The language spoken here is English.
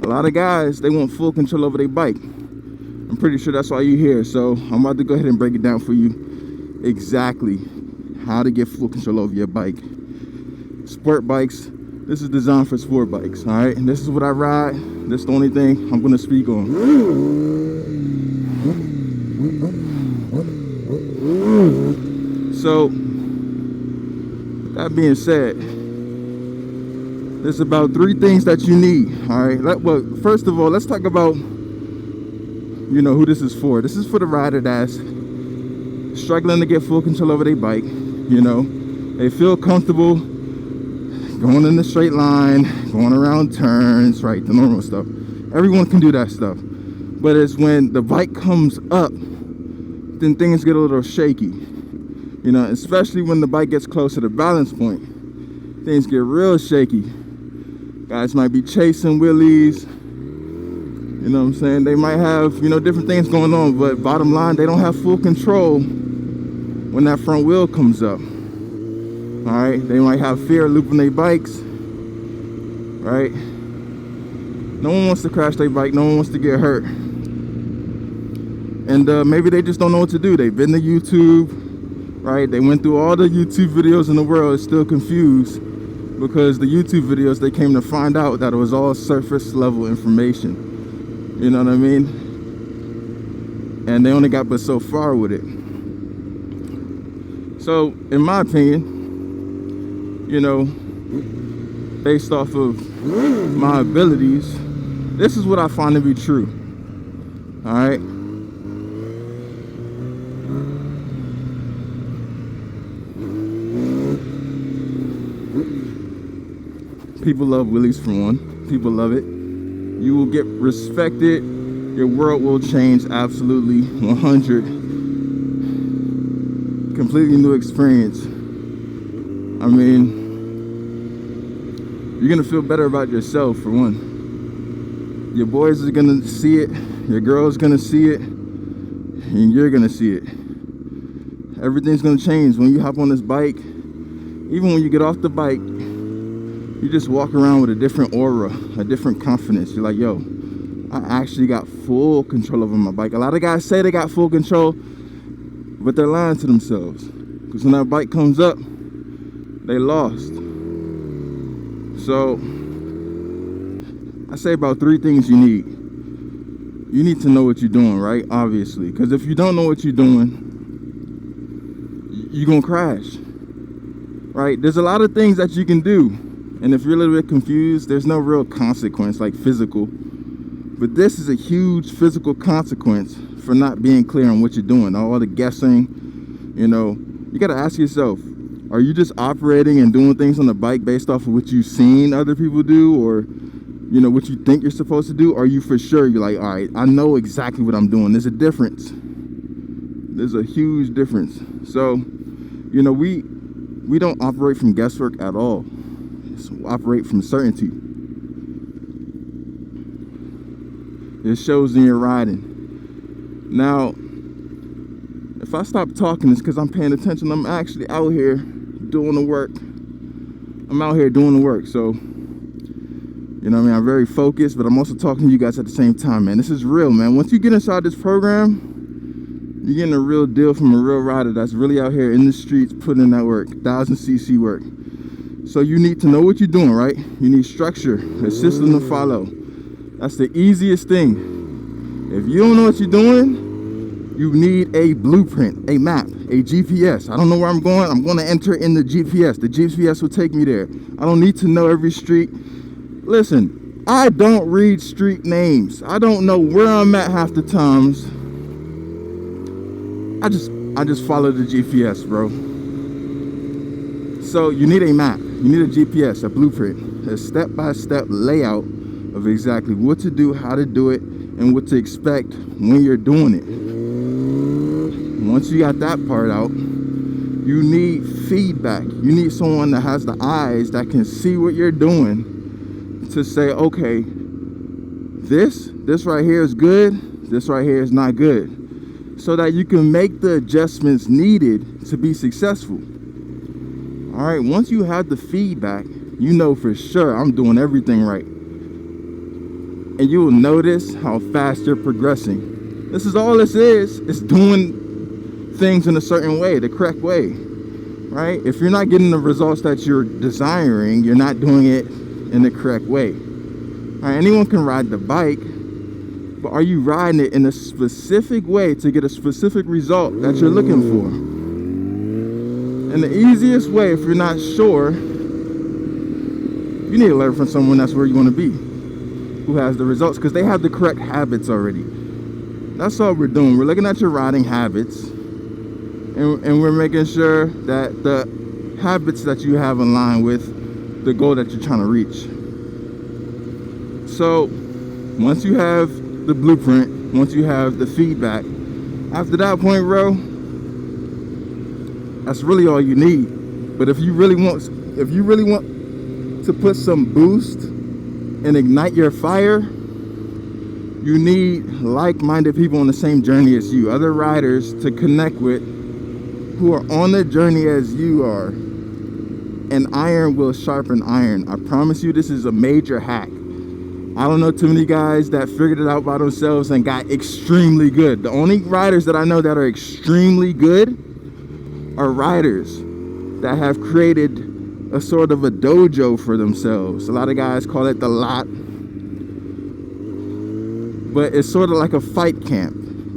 A lot of guys, they want full control over their bike. I'm pretty sure that's why you're here. So I'm about to go ahead and break it down for you exactly how to get full control over your bike. Sport bikes, this is designed for sport bikes, all right? And this is what I ride. This is the only thing I'm gonna speak on. So, that being said, there's about 3 things that you need, all right? Well, first of all, let's talk about, you know, who this is for. This is for the rider that's struggling to get full control over their bike. You know, they feel comfortable going in a straight line, going around turns, right? The normal stuff. Everyone can do that stuff. But it's when the bike comes up, then things get a little shaky. You know, especially when the bike gets close to the balance point, things get real shaky. Guys might be chasing wheelies. You know what I'm saying? They might have, you know, different things going on, but bottom line, they don't have full control when that front wheel comes up. All right, they might have fear of looping their bikes, right? No one wants to crash their bike. No one wants to get hurt. And maybe they just don't know what to do. They've been to YouTube, right? They went through all the YouTube videos in the world, still confused because the YouTube videos, they came to find out that it was all surface level information. You know what I mean? And they only got but so far with it. So, in my opinion, you know, based off of my abilities, this is what I find to be true. All right? People love wheelies for one. People love it. You will get respected. Your world will change absolutely 100. Completely new experience. I mean, you're gonna feel better about yourself for one. Your boys are gonna see it. Your girl's gonna see it. And you're gonna see it. Everything's gonna change when you hop on this bike. Even when you get off the bike, you just walk around with a different aura, a different confidence. You're like, yo, I actually got full control over my bike. A lot of guys say they got full control, but they're lying to themselves. Because when that bike comes up, they lost. So, I say about 3 things you need. You need to know what you're doing, right? Obviously. Because if you don't know what you're doing, you're going to crash. Right? There's a lot of things that you can do. And if you're a little bit confused, there's no real consequence, like physical. But this is a huge physical consequence for not being clear on what you're doing. All the guessing, you know, you got to ask yourself, are you just operating and doing things on the bike based off of what you've seen other people do, or, you know, what you think you're supposed to do? Or are you for sure, you're like, all right, I know exactly what I'm doing. There's a difference. There's a huge difference. So, you know, we don't operate from guesswork at all. Operate from certainty. It shows in your riding. Now, if I stop talking, it's because I'm paying attention. I'm actually out here doing the work. I'm out here doing the work. So, you know what I mean? I'm very focused, but I'm also talking to you guys at the same time, man. This is real, man. Once you get inside this program, you're getting a real deal from a real rider that's really out here in the streets putting in that work, 1000cc work. So you need to know what you're doing, right? You need structure, a system to follow. That's the easiest thing. If you don't know what you're doing, you need a blueprint, a map, a GPS. I don't know where I'm going. I'm going to enter in the GPS. The GPS will take me there. I don't need to know every street. Listen, I don't read street names. I don't know where I'm at half the times. I just follow the GPS, bro. So you need a map. You need a GPS, a blueprint, a step-by-step layout of exactly what to do, how to do it, and what to expect when you're doing it. Once you got that part out, you need feedback. You need someone that has the eyes that can see what you're doing to say, okay, this right here is good, this right here is not good, so that you can make the adjustments needed to be successful. All right, once you have the feedback, you know for sure I'm doing everything right. and you will notice how fast you're progressing. This is all this is. It's doing things in a certain way, the correct way, right? If you're not getting the results that you're desiring, you're not doing it in the correct way. All right, anyone can ride the bike, but are you riding it in a specific way to get a specific result that you're looking for? And the easiest way, if you're not sure, you need to learn from someone that's where you want to be, who has the results, because they have the correct habits already. That's all we're doing. We're looking at your riding habits, and we're making sure that the habits that you have in line with the goal that you're trying to reach. So once you have the blueprint, once you have the feedback, after that point, bro, that's really all you need. But if you really want to put some boost and ignite your fire, you need like-minded people on the same journey as you, other riders to connect with who are on the journey as you are. And iron will sharpen iron. I promise you, this is a major hack. I don't know too many guys that figured it out by themselves and got extremely good. The only riders that I know that are extremely good are riders that have created a sort of a dojo for themselves. A lot of guys call it the lot, but it's sort of like a fight camp.